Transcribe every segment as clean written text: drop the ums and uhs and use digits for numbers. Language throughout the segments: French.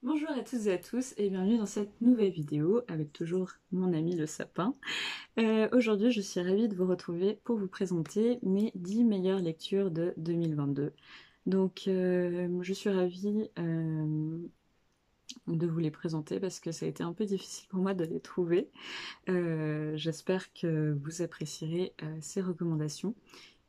Bonjour à toutes et à tous et bienvenue dans cette nouvelle vidéo avec toujours mon ami le sapin. Aujourd'hui je suis ravie de vous retrouver pour vous présenter mes 10 meilleures lectures de 2022. Donc je suis ravie de vous les présenter parce que ça a été un peu difficile pour moi de les trouver. J'espère que vous apprécierez ces recommandations.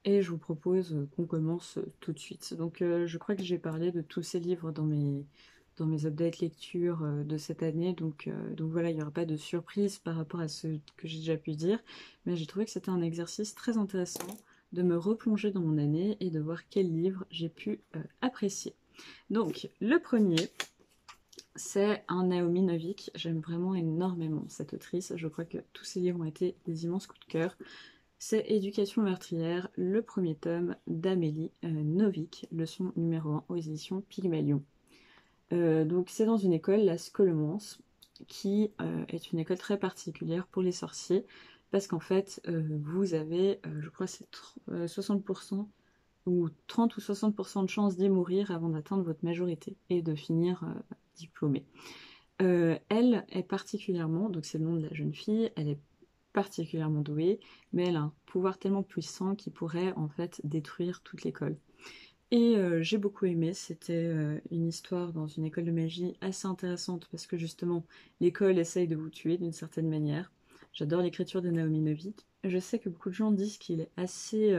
Et je vous propose qu'on commence tout de suite. Donc je crois que j'ai parlé de tous ces livres dans mes updates lecture de cette année. Donc voilà, il n'y aura pas de surprise par rapport à ce que j'ai déjà pu dire. Mais j'ai trouvé que c'était un exercice très intéressant de me replonger dans mon année et de voir quels livres j'ai pu apprécier. Donc le premier, c'est un Naomi Novik. J'aime vraiment énormément cette autrice. Je crois que tous ses livres ont été des immenses coups de cœur. C'est Éducation meurtrière, le premier tome d'Amélie Novick, leçon numéro 1 aux éditions Pygmalion. Donc c'est dans une école, la Scholomance, qui est une école très particulière pour les sorciers, parce qu'en fait, vous avez, je crois c'est 60% ou 30 ou 60% de chances d'y mourir avant d'atteindre votre majorité et de finir diplômée. Elle est particulièrement, donc c'est le nom de la jeune fille, elle est particulièrement douée, mais elle a un pouvoir tellement puissant qui pourrait en fait détruire toute l'école. Et j'ai beaucoup aimé, c'était une histoire dans une école de magie assez intéressante parce que justement l'école essaye de vous tuer d'une certaine manière. J'adore l'écriture de Naomi Novik. Je sais que beaucoup de gens disent qu'il est assez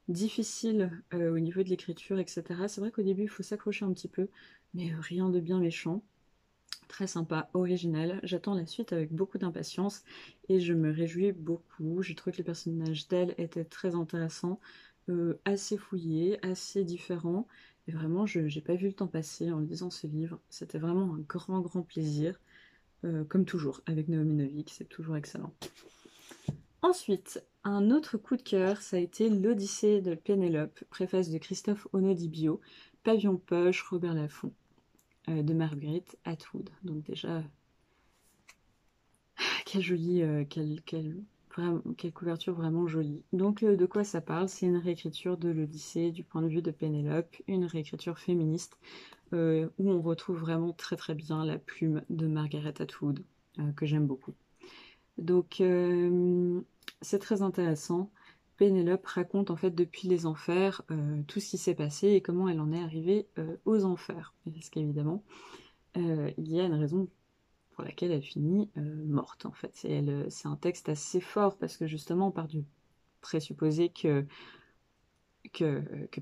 difficile au niveau de l'écriture, etc. C'est vrai qu'au début il faut s'accrocher un petit peu, mais rien de bien méchant. Très sympa, original. J'attends la suite avec beaucoup d'impatience et je me réjouis beaucoup. J'ai trouvé que le personnage d'elle était très intéressant, assez fouillé, assez différent. Et vraiment, je n'ai pas vu le temps passer en lisant ce livre. C'était vraiment un grand, grand plaisir. Comme toujours, avec Naomi Novik, c'est toujours excellent. Ensuite, un autre coup de cœur, ça a été l'Odyssée de Pénélope, préface de Christophe Onodibio, Pavillon Poche, Robert Laffont, de Marguerite Atwood. Donc déjà, quelle jolie, quelle couverture vraiment jolie. Donc de quoi ça parle? C'est une réécriture de l'Odyssée du point de vue de Pénélope, une réécriture féministe où on retrouve vraiment très très bien la plume de Margaret Atwood, que j'aime beaucoup. Donc c'est très intéressant. Pénélope raconte en fait depuis les enfers tout ce qui s'est passé et comment elle en est arrivée aux enfers. Parce qu'évidemment, il y a une raison pour laquelle elle finit morte en fait. C'est un texte assez fort parce que justement on part du présupposé que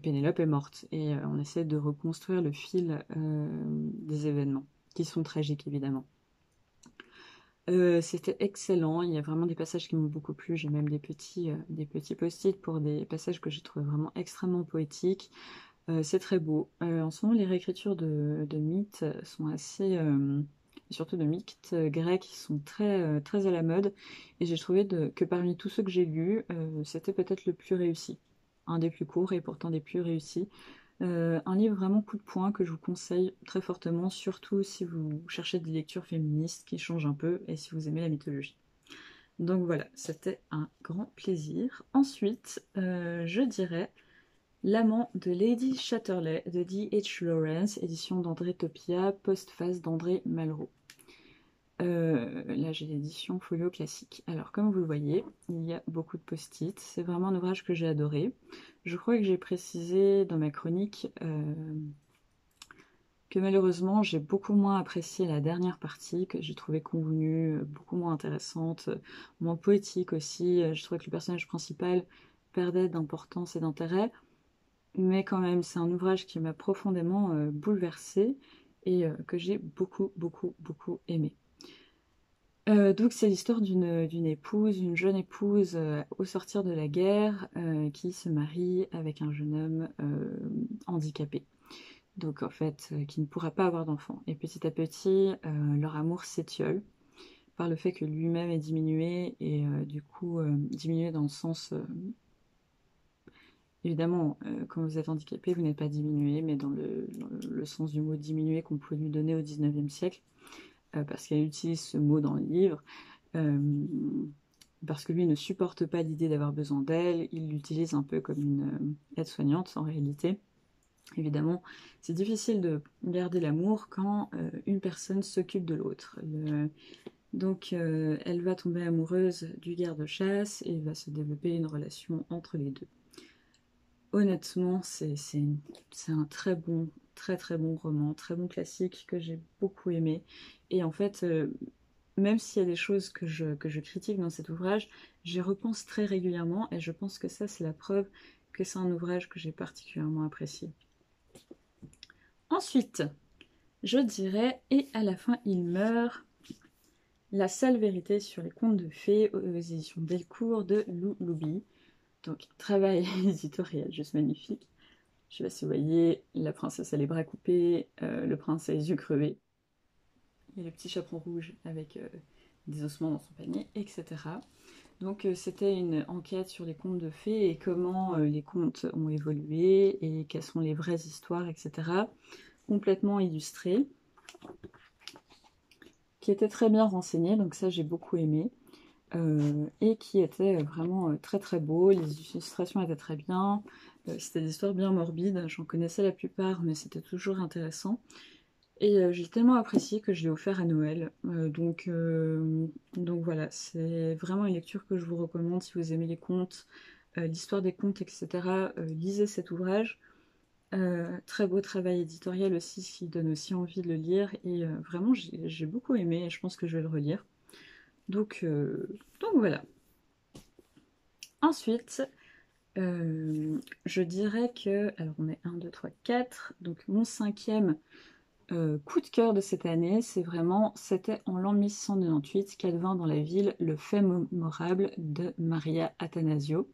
Pénélope est morte et on essaie de reconstruire le fil des événements qui sont tragiques évidemment. C'était excellent, il y a vraiment des passages qui m'ont beaucoup plu, j'ai même des petits post-it pour des passages que j'ai trouvé vraiment extrêmement poétiques. C'est très beau. En ce moment, les réécritures de mythes sont assez, surtout de mythes grecs, qui sont très à la mode. Et j'ai trouvé que parmi tous ceux que j'ai lus, c'était peut-être le plus réussi. Un des plus courts et pourtant des plus réussis. Un livre vraiment coup de poing que je vous conseille très fortement, surtout si vous cherchez des lectures féministes qui changent un peu et si vous aimez la mythologie. Donc voilà, c'était un grand plaisir. Ensuite, je dirais L'amant de Lady Chatterley de D.H. Lawrence, édition d'André Topia, postface d'André Malraux. Là j'ai l'édition folio classique. Alors comme vous le voyez, il y a beaucoup de post-it. C'est vraiment un ouvrage que j'ai adoré. Je crois que j'ai précisé dans ma chronique que malheureusement j'ai beaucoup moins apprécié la dernière partie, que j'ai trouvé convenue, beaucoup moins intéressante, moins poétique aussi. Je trouvais que le personnage principal perdait d'importance et d'intérêt. Mais quand même, c'est un ouvrage qui m'a profondément bouleversée et que j'ai beaucoup, beaucoup, beaucoup aimé. Donc c'est l'histoire d'une épouse, une jeune épouse au sortir de la guerre qui se marie avec un jeune homme handicapé. Donc en fait, qui ne pourra pas avoir d'enfant. Et petit à petit, leur amour s'étiole par le fait que lui-même est diminué et du coup diminué dans le sens évidemment, quand vous êtes handicapé, vous n'êtes pas diminué, mais dans le sens du mot diminué qu'on pouvait lui donner au 19e siècle, parce qu'elle utilise ce mot dans le livre, euh, parce que lui ne supporte pas l'idée d'avoir besoin d'elle, il l'utilise un peu comme une aide-soignante en réalité. Évidemment, c'est difficile de garder l'amour quand une personne s'occupe de l'autre. Donc, elle va tomber amoureuse du garde-chasse et il va se développer une relation entre les deux. Honnêtement, c'est un très très bon roman, très bon classique que j'ai beaucoup aimé. Et en fait, même s'il y a des choses que je critique dans cet ouvrage, j'y repense très régulièrement et je pense que ça, c'est la preuve que c'est un ouvrage que j'ai particulièrement apprécié. Ensuite, je dirais « Et à la fin, il meurt », la seule vérité sur les contes de fées aux éditions Delcourt de Lou Loubi. Donc, travail éditorial juste magnifique. Je sais pas si vous voyez, la princesse a les bras coupés, le prince a les yeux crevés. Il y a le petit chaperon rouge avec des ossements dans son panier, etc. Donc c'était une enquête sur les contes de fées et comment les contes ont évolué et quelles sont les vraies histoires, etc. Complètement illustré, qui était très bien renseigné, donc ça j'ai beaucoup aimé. Et qui était vraiment très très beau, les illustrations étaient très bien, c'était des histoires bien morbides, j'en connaissais la plupart, mais c'était toujours intéressant. Et j'ai tellement apprécié que je l'ai offert à Noël. Donc voilà, c'est vraiment une lecture que je vous recommande si vous aimez les contes, l'histoire des contes, etc. Lisez cet ouvrage. Très beau travail éditorial aussi, qui donne aussi envie de le lire. Et vraiment, j'ai beaucoup aimé et je pense que je vais le relire. Donc voilà. Ensuite, je dirais que... Alors on est 1, 2, 3, 4. Donc mon cinquième coup de cœur de cette année, c'était en l'an 1698 qu'advint dans la ville le fait mémorable de Maria Attanasio.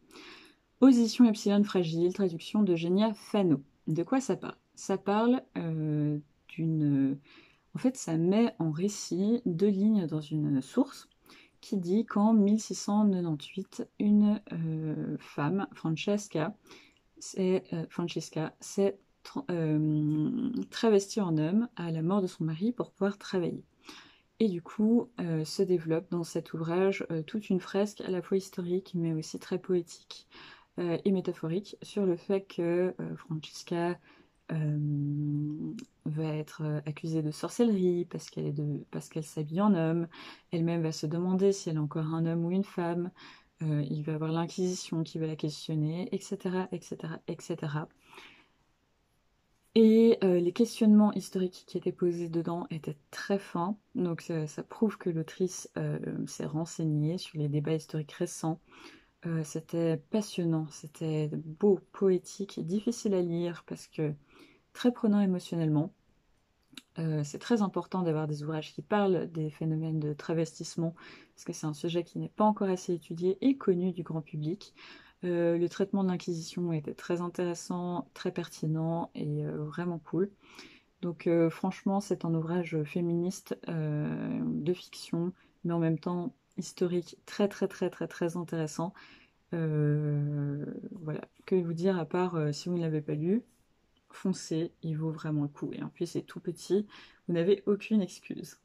Aux éditions Epsilon Fragile, traduction d'Eugénia Fano. De quoi ça parle? Ça parle d'une... En fait, ça met en récit 2 lignes dans une source qui dit qu'en 1698, une femme, Francesca, s'est travestie en homme à la mort de son mari pour pouvoir travailler. Et du coup, se développe dans cet ouvrage toute une fresque à la fois historique mais aussi très poétique et métaphorique sur le fait que Francesca va être accusée de sorcellerie parce qu'elle s'habille en homme. Elle-même va se demander si elle est encore un homme ou une femme. Il va y avoir l'Inquisition qui va la questionner, etc., etc., etc. Et les questionnements historiques qui étaient posés dedans étaient très fins, donc ça prouve que l'autrice s'est renseignée sur les débats historiques récents. C'était passionnant, c'était beau, poétique, difficile à lire parce que très prenant émotionnellement. C'est très important d'avoir des ouvrages qui parlent des phénomènes de travestissement, parce que c'est un sujet qui n'est pas encore assez étudié et connu du grand public. Le traitement de l'Inquisition était très intéressant, très pertinent et vraiment cool. Donc franchement, c'est un ouvrage féministe de fiction, mais en même temps historique, très très très très très intéressant. Voilà, que vous dire à part si vous ne l'avez pas lu, foncez, il vaut vraiment le coup. Et en plus, c'est tout petit, vous n'avez aucune excuse.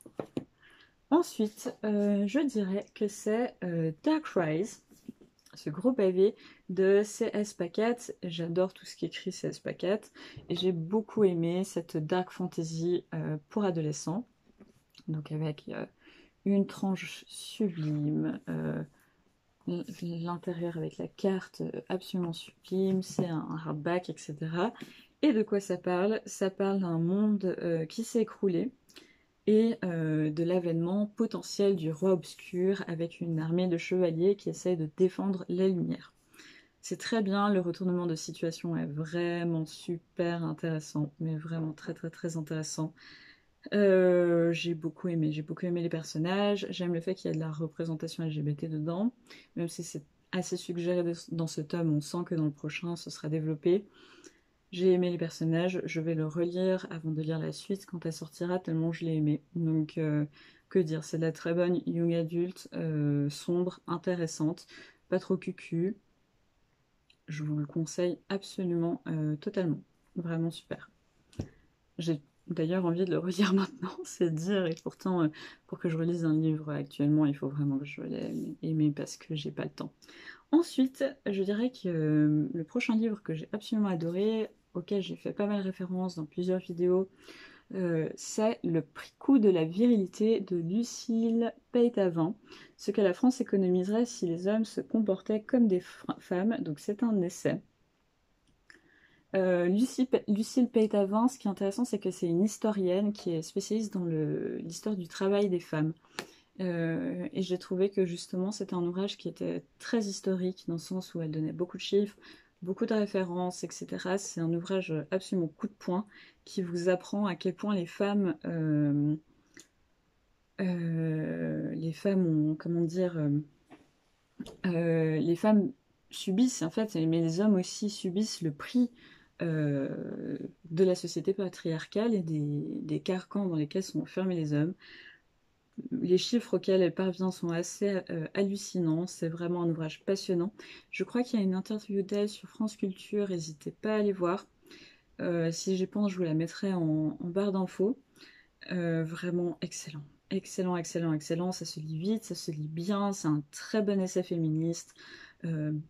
Ensuite, je dirais que c'est Dark Rise, ce gros pavé de C.S. Pacat. J'adore tout ce qu'écrit C.S. Pacat et j'ai beaucoup aimé cette dark fantasy pour adolescents. Donc avec une tranche sublime, l'intérieur avec la carte absolument sublime, c'est un hardback, etc. Et de quoi ça parle? Ça parle d'un monde qui s'est écroulé et de l'avènement potentiel du roi obscur avec une armée de chevaliers qui essaie de défendre la lumière. C'est très bien, le retournement de situation est vraiment super intéressant, mais vraiment très très très intéressant. J'ai beaucoup aimé les personnages, j'aime le fait qu'il y a de la représentation LGBT dedans, même si c'est assez suggéré dans ce tome, on sent que dans le prochain ce sera développé. J'ai aimé les personnages, je vais le relire avant de lire la suite quand elle sortira, tellement je l'ai aimé. Donc, que dire, c'est de la très bonne young adulte, sombre, intéressante, pas trop cucu. Je vous le conseille absolument, totalement. Vraiment super. J'ai d'ailleurs envie de le relire maintenant, c'est dire, et pourtant, pour que je relise un livre actuellement, il faut vraiment que je l'aie aimé parce que j'ai pas le temps. Ensuite, je dirais que le prochain livre que j'ai absolument adoré, auquel j'ai fait pas mal référence dans plusieurs vidéos, c'est Le Prix de la virilité de Lucille Peytavin, ce que la France économiserait si les hommes se comportaient comme des femmes. Donc c'est un essai. Lucille Peytavin, ce qui est intéressant, c'est que c'est une historienne qui est spécialiste dans l'histoire du travail des femmes. Et j'ai trouvé que justement c'était un ouvrage qui était très historique dans le sens où elle donnait beaucoup de chiffres, beaucoup de références, etc. C'est un ouvrage absolument coup de poing qui vous apprend à quel point les femmes ont, comment dire, les femmes subissent en fait, mais les hommes aussi subissent le prix de la société patriarcale et des carcans dans lesquels sont enfermés les hommes. Les chiffres auxquels elle parvient sont assez hallucinants, c'est vraiment un ouvrage passionnant. Je crois qu'il y a une interview d'elle sur France Culture, n'hésitez pas à aller voir. Si j'y pense, je vous la mettrai en barre d'infos. Vraiment excellent. Excellent, excellent, excellent. Ça se lit vite, ça se lit bien, c'est un très bon essai féministe.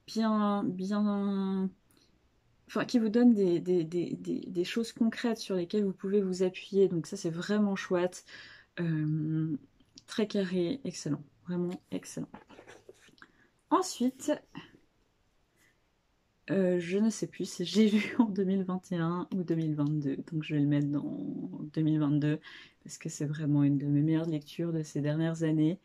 Bien... Enfin, qui vous donne des choses concrètes sur lesquelles vous pouvez vous appuyer. Donc ça, c'est vraiment chouette. Très carré, excellent. Vraiment excellent. Ensuite, je ne sais plus si j'ai lu en 2021 ou 2022. Donc je vais le mettre dans 2022 parce que c'est vraiment une de mes meilleures lectures de ces dernières années.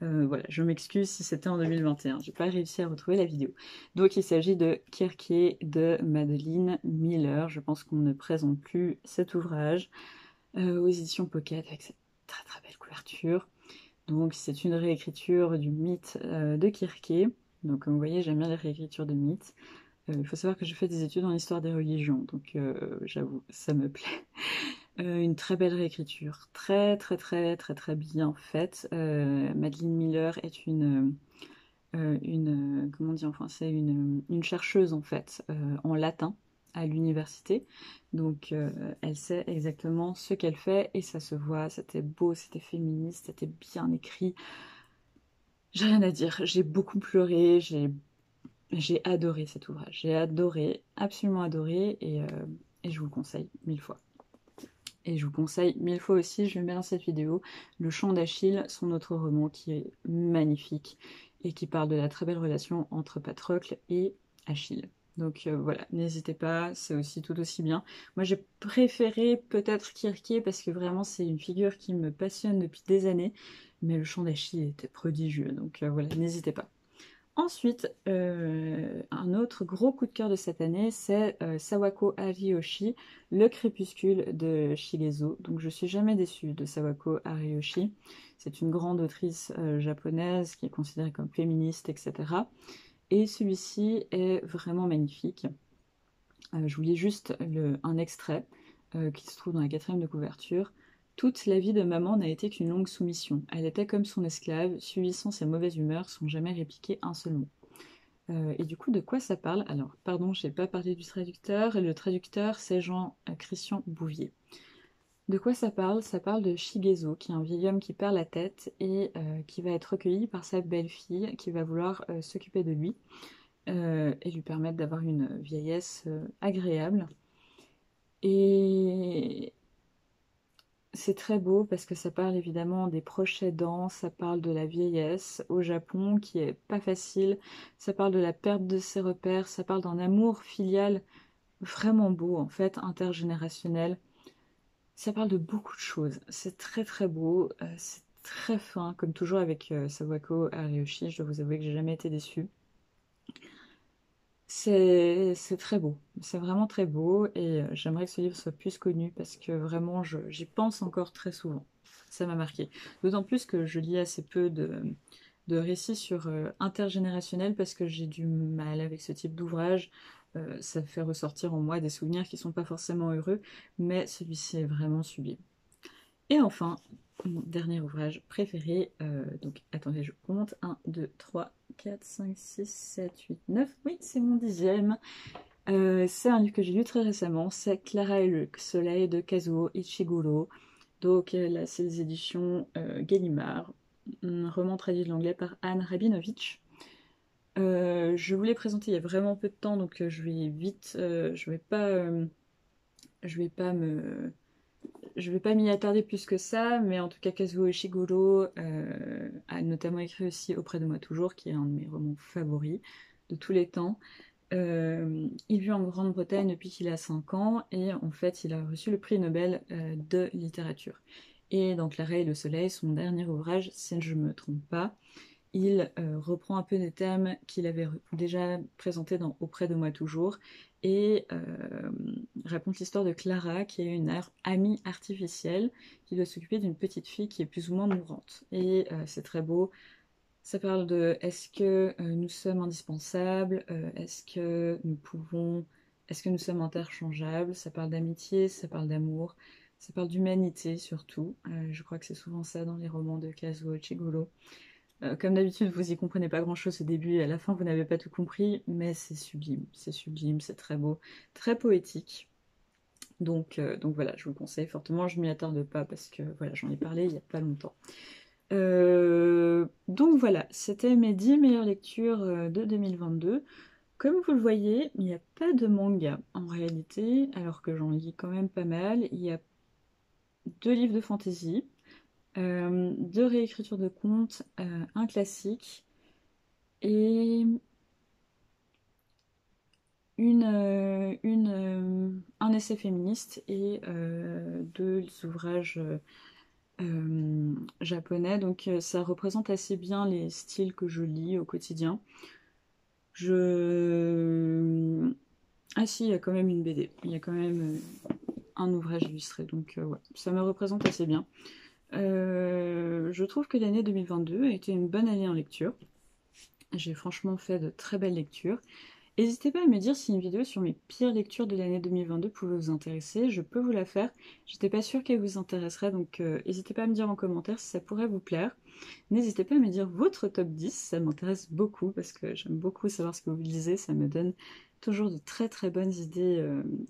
Voilà, je m'excuse si c'était en 2021. J'ai pas réussi à retrouver la vidéo. Donc il s'agit de Kirké de Madeline Miller. Je pense qu'on ne présente plus cet ouvrage aux éditions Pocket avec cette très très belle couverture. Donc c'est une réécriture du mythe de Kirké. Donc comme vous voyez, j'aime bien les réécritures de mythes. Il faut savoir que j'ai fait des études en histoire des religions, donc j'avoue, ça me plaît. Une très belle réécriture, très très très très très bien faite. Madeline Miller est comment dire, enfin c'est une chercheuse en fait en latin à l'université, donc elle sait exactement ce qu'elle fait et ça se voit. C'était beau, c'était féministe, c'était bien écrit. J'ai rien à dire, j'ai beaucoup pleuré, j'ai adoré cet ouvrage, j'ai adoré, absolument adoré, et je vous le conseille 1000 fois. Et je vous conseille 1000 fois aussi, je le mets dans cette vidéo, Le Chant d'Achille, son autre roman qui est magnifique et qui parle de la très belle relation entre Patrocle et Achille. Donc voilà, n'hésitez pas, c'est aussi tout aussi bien. Moi j'ai préféré peut-être Kirké parce que vraiment c'est une figure qui me passionne depuis des années, mais Le Chant d'Achille était prodigieux, donc voilà, n'hésitez pas. Ensuite, un autre gros coup de cœur de cette année, c'est Sawako Ariyoshi, Le Crépuscule de Shigezo. Donc je suis jamais déçue de Sawako Ariyoshi. C'est une grande autrice japonaise qui est considérée comme féministe, etc. Et celui-ci est vraiment magnifique. Je vous lis juste un extrait qui se trouve dans la 4e de couverture. Toute la vie de maman n'a été qu'une longue soumission. Elle était comme son esclave, subissant ses mauvaises humeurs sans jamais répliquer un seul mot. Et du coup, de quoi ça parle? Alors, pardon, je n'ai pas parlé du traducteur. Le traducteur, c'est Jean-Christian Bouvier. De quoi ça parle? Ça parle de Shigezo, qui est un vieil homme qui perd la tête et qui va être recueilli par sa belle-fille, qui va vouloir s'occuper de lui et lui permettre d'avoir une vieillesse agréable. Et c'est très beau parce que ça parle évidemment des proches aidants, ça parle de la vieillesse au Japon qui est pas facile, ça parle de la perte de ses repères, ça parle d'un amour filial vraiment beau en fait, intergénérationnel. Ça parle de beaucoup de choses, c'est très très beau, c'est très fin, comme toujours avec Sawako Ariyoshi, je dois vous avouer que j'ai jamais été déçue. C'est très beau, c'est vraiment très beau et j'aimerais que ce livre soit plus connu parce que vraiment j'y pense encore très souvent. Ça m'a marqué. D'autant plus que je lis assez peu de récits sur intergénérationnel parce que j'ai du mal avec ce type d'ouvrage. Ça fait ressortir en moi des souvenirs qui sont pas forcément heureux, mais celui-ci est vraiment sublime. Et enfin, mon dernier ouvrage préféré, donc attendez, je compte, 1, 2, 3, 4, 5, 6, 7, 8, 9, oui, c'est mon 10e. C'est un livre que j'ai lu très récemment, c'est Clara et le soleil de Kazuo Ichiguro. Donc là, c'est les éditions Gallimard, un roman traduit de l'anglais par Anne Rabinovitch. Je vous l'ai présenté il y a vraiment peu de temps, donc je vais vite, je vais pas me, je vais pas m'y attarder plus que ça, mais en tout cas Kazuo Ishiguro a notamment écrit aussi Auprès de moi toujours, qui est un de mes romans favoris de tous les temps. Il vit en Grande-Bretagne depuis qu'il a 5 ans et en fait il a reçu le prix Nobel de littérature. Et dans Clara et le soleil, son dernier ouvrage, si je ne me trompe pas, il reprend un peu des thèmes qu'il avait déjà présentés dans Auprès de moi toujours et raconte l'histoire de Clara qui est une amie artificielle qui doit s'occuper d'une petite fille qui est plus ou moins mourante. Et c'est très beau. Ça parle de est-ce que nous sommes indispensables, est-ce que nous sommes interchangeables, ça parle d'amitié, ça parle d'amour, ça parle d'humanité surtout. Je crois que c'est souvent ça dans les romans de Kazuo Ishiguro. Comme d'habitude, vous y comprenez pas grand-chose au début et à la fin, vous n'avez pas tout compris, mais c'est sublime, c'est très beau, très poétique. Donc voilà, je vous le conseille fortement. Je m'y attarde pas parce que voilà, j'en ai parlé il y a pas longtemps. Donc voilà, c'était mes 10 meilleures lectures de 2022. Comme vous le voyez, il n'y a pas de manga en réalité, alors que j'en lis quand même pas mal. Il y a 2 livres de fantasy, 2 réécritures de contes, un classique et un essai féministe et 2 ouvrages japonais. Donc ça représente assez bien les styles que je lis au quotidien. Ah si, il y a quand même une BD. Il y a quand même un ouvrage illustré. Donc ouais, ça me représente assez bien. Je trouve que l'année 2022 a été une bonne année en lecture. J'ai franchement fait de très belles lectures. N'hésitez pas à me dire si une vidéo sur mes pires lectures de l'année 2022 pouvait vous intéresser, je peux vous la faire. J'étais pas sûre qu'elle vous intéresserait, donc n'hésitez pas à me dire en commentaire si ça pourrait vous plaire. N'hésitez pas à me dire votre top 10, ça m'intéresse beaucoup parce que j'aime beaucoup savoir ce que vous lisez, ça me donne toujours de très très bonnes idées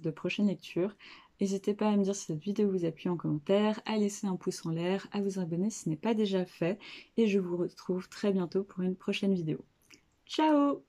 de prochaines lectures. N'hésitez pas à me dire si cette vidéo vous a plu en commentaire, à laisser un pouce en l'air, à vous abonner si ce n'est pas déjà fait, et je vous retrouve très bientôt pour une prochaine vidéo. Ciao!